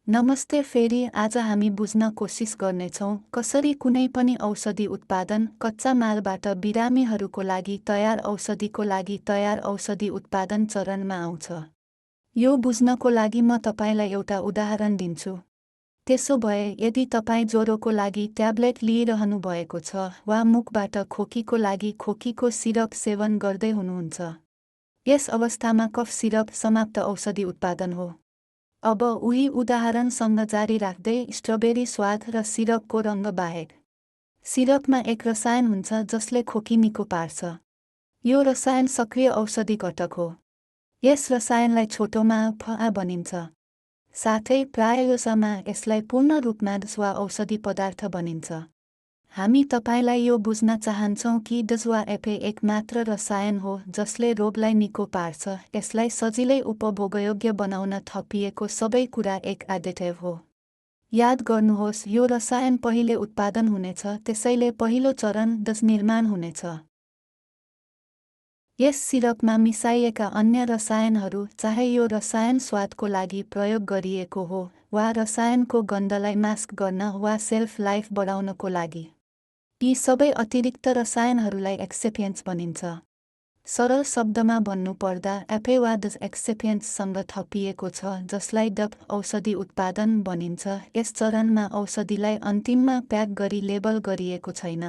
नमस्ते फेरि आज हामी बुझ्न कोसिस गर्नेछौँ कसरी कुनै पनि औषधि उत्पादन कच्चा मालबाट बिरामीहरूको लागि तयार औषधि उत्पादन चरणमा आउँछ। यो बुझ्नको लागि म तपाईलाई एउटा उदाहरण दिन्छु। त्यसो भए यदि तपाईँ ज्वरोको लागि ट्याब्लेट लिइरहनु भएको छ वा मुखबाट खोकीको लागि खोकीको सिरप सेवन गर्दै हुनुहुन्छ, यस अवस्थामा कफ सिरप समाप्त औषधि उत्पादन हो। अब उही उदाहरणसँग जारी राख्दै स्ट्रबेरी स्वाद र सिरपको रङ्ग बाहेक सिरपमा एक रसायन हुन्छ जसले खोकी निको पार्छ। यो रसायन सक्रिय औषधि घटक हो। यस रसायनलाई छोटोमा फआ भनिन्छ। साथै प्रायःमा यसलाई पूर्ण रूपमा वा औषधि पदार्थ भनिन्छ। हामी तपाईलाई यो बुझ्न चाहन्छौँ कि वा एक मात्र रसायन हो जसले रोगलाई निको पार्छ। यसलाई सजिलै उपभोगयोग्य बनाउन थपिएको सबै कुरा एक एडिटिभ हो। याद गर्नुहोस्, यो रसायन पहिले उत्पादन हुनेछ, त्यसैले पहिलो चरण निर्माण हुनेछ। यस सिरपमा मिसाइएका अन्य रसायनहरू, चाहे यो रसायन स्वादको लागि प्रयोग गरिएको हो वा रसायनको गन्धलाई मास्क गर्न वा सेल्फ लाइफ बढाउनको लागि, यी सबै अतिरिक्त रसायनहरूलाई एक्सेपिएन्ट्स भनिन्छ। सरल शब्दमा भन्नुपर्दा वा एक्सेपिएन्ट्ससँग थपिएको छ जसलाई औषधि उत्पादन भनिन्छ। यस चरणमा औषधिलाई अन्तिममा प्याक गरी लेबल गरिएको छैन।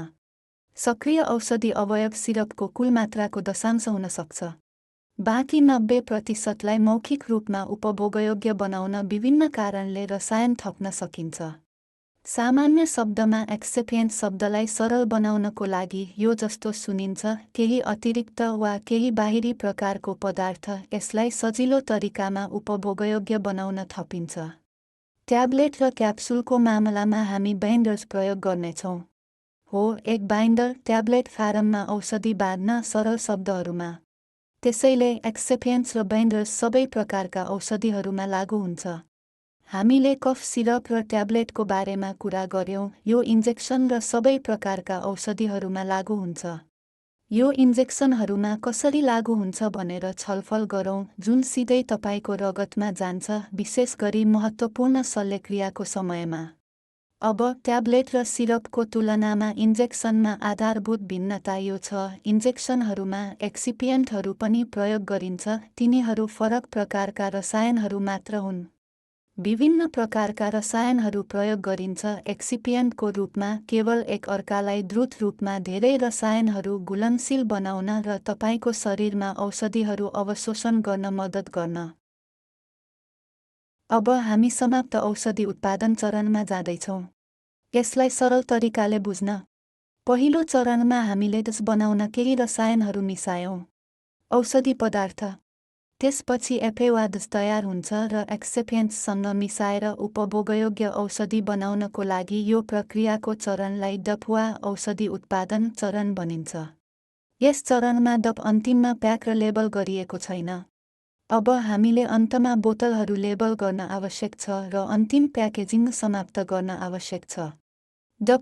सक्रिय औषधि अवयव सिरपको कुल मात्राको दशांश हुन सक्छ। बाँकी 90%लाई मौखिक रूपमा उपभोगयोग्य बनाउन विभिन्न कारणले रसायन थप्न सकिन्छ। सामान्य शब्दमा एक्सेपिएन्ट शब्दलाई सरल बनाउनको लागि यो जस्तो सुनिन्छ: केही अतिरिक्त वा केही बाहिरी प्रकारको पदार्थ यसलाई सजिलो तरिकामा उपभोगयोग्य बनाउन थपिन्छ। ट्याब्लेट र क्याप्सुलको मामलामा हामी बाइन्डर्स प्रयोग गर्नेछौँ। हो, एक बाइन्डर ट्याब्लेट फारममा औषधि बाँध्न सरल शब्दहरूमा। त्यसैले एक्सेपिएन्ट्स र बाइन्डर्स सबै प्रकारका औषधिहरूमा लागू हुन्छ। हामीले कफ सिरप र ट्याब्लेटको बारेमा कुरा गर्यौं। यो इन्जेक्सन र सबै प्रकारका औषधिहरूमा लागू हुन्छ। यो इन्जेक्सनहरूमा कसरी लागू हुन्छ भनेर छलफल गरौँ, जुन सिधै तपाईको रगतमा जान्छ, विशेष गरी महत्त्वपूर्ण शल्यक्रियाको समयमा। अब ट्याब्लेट र सिरपको तुलनामा इन्जेक्सनमा आधारभूत भिन्नता यो छ: इन्जेक्सनहरूमा एक्सिपिएन्टहरू पनि प्रयोग गरिन्छ, तिनीहरू फरक प्रकारका रसायनहरू मात्र हुन्। विभिन्न प्रकारका रसायनहरू प्रयोग गरिन्छ एक्सिपिएन्टको रूपमा, केवल एक अर्कालाई द्रुत रूपमा धेरै रसायनहरू घुलनशील बनाउन र तपाईको शरीरमा औषधिहरू अवशोषण गर्न मद्दत गर्न। अब हामी समाप्त औषधि उत्पादन चरणमा जाँदैछौँ। यसलाई सरल तरिकाले बुझ्न, पहिलो चरणमा हामीले बनाउन केही रसायनहरू मिसायौँ, औषधि पदार्थ। त्यसपछि तयार हुन्छ र एक्सेपिएन्ट्ससँग मिसाएर उपभोगयोग्य औषधि बनाउनको लागि यो प्रक्रियाको चरणलाई वा औषधि उत्पादन चरण भनिन्छ। यस चरणमा अन्तिममा प्याक र लेबल गरिएको छैन। अब हामीले अन्तमा बोतलहरू लेबल गर्न आवश्यक छ र अन्तिम प्याकेजिङ समाप्त गर्न आवश्यक छ।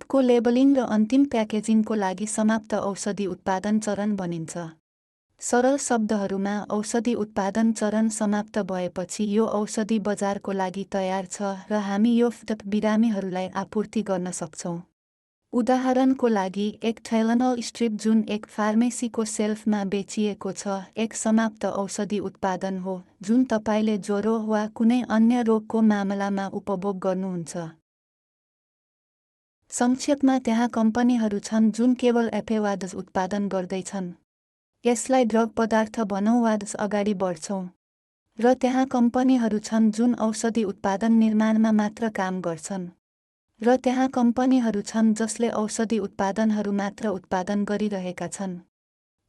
को लेबलिङ र अन्तिम प्याकेजिङको लागि समाप्त औषधि उत्पादन चरण भनिन्छ। सरल शब्दहरूमा, औषधि उत्पादन चरण समाप्त भएपछि यो औषधि बजारको लागि तयार छ र हामी यो बिरामीहरूलाई आपूर्ति गर्न सक्छौँ। उदाहरणको लागि, एक टाइलेनोल स्ट्रिप जुन एक फार्मेसीको सेल्फमा बेचिएको छ, एक समाप्त औषधि उत्पादन हो जुन तपाईले ज्वरो वा कुनै अन्य रोगको मामलामा उपभोग गर्नुहुन्छ। संक्षेपमा, त्यहाँ कम्पनीहरू छन् जुन केवल उत्पादन गर्दैछन्। यसलाई ड्रग पदार्थ भनौँ वा अगाडि बढ्छौँ। र त्यहाँ कम्पनीहरू छन् जुन औषधि उत्पादन निर्माणमा मात्र काम गर्छन्। र त्यहाँ कम्पनीहरू छन् जसले औषधि उत्पादनहरू मात्र उत्पादन गरिरहेका छन्।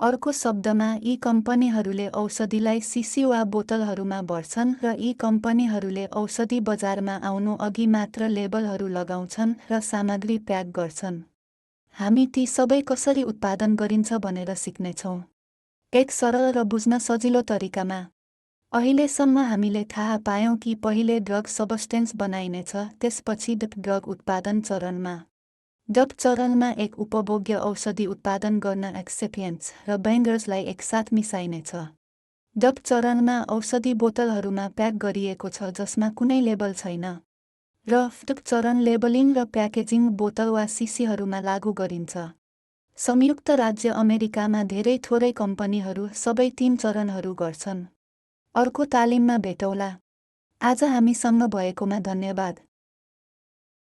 अर्को शब्दमा, यी कम्पनीहरूले औषधिलाई सिसी वा बोतलहरूमा भर्छन् र यी कम्पनीहरूले औषधि बजारमा आउनु अघि मात्र लेबलहरू लगाउँछन् र सामग्री प्याक गर्छन्। हामी ती सबै कसरी उत्पादन गरिन्छ भनेर सिक्नेछौँ, एक सरल र बुझ्न सजिलो तरिकामा। अहिलेसम्म हामीले थाहा पायौँ कि पहिले ड्रग सबस्टेन्स बनाइनेछ, त्यसपछि ड्रग उत्पादन चरणमा। चरणमा एक उपभोग्य औषधि उत्पादन गर्न एक्सेपिएन्ट्स र बाइन्डर्सलाई एकसाथ मिसाइनेछ। चरणमा औषधि बोतलहरूमा प्याक गरिएको छ जसमा कुनै लेबल छैन। र फटक चरण लेबलिङ र प्याकेजिङ बोतल वा सिसीहरूमा लागू गरिन्छ। संयुक्त राज्य अमेरिकामा धेरै थोरै कम्पनीहरू सबै 3 चरणहरू गर्छन्। अर्को तालिममा भेटौँला। आज हामीसँग भएकोमा धन्यवाद।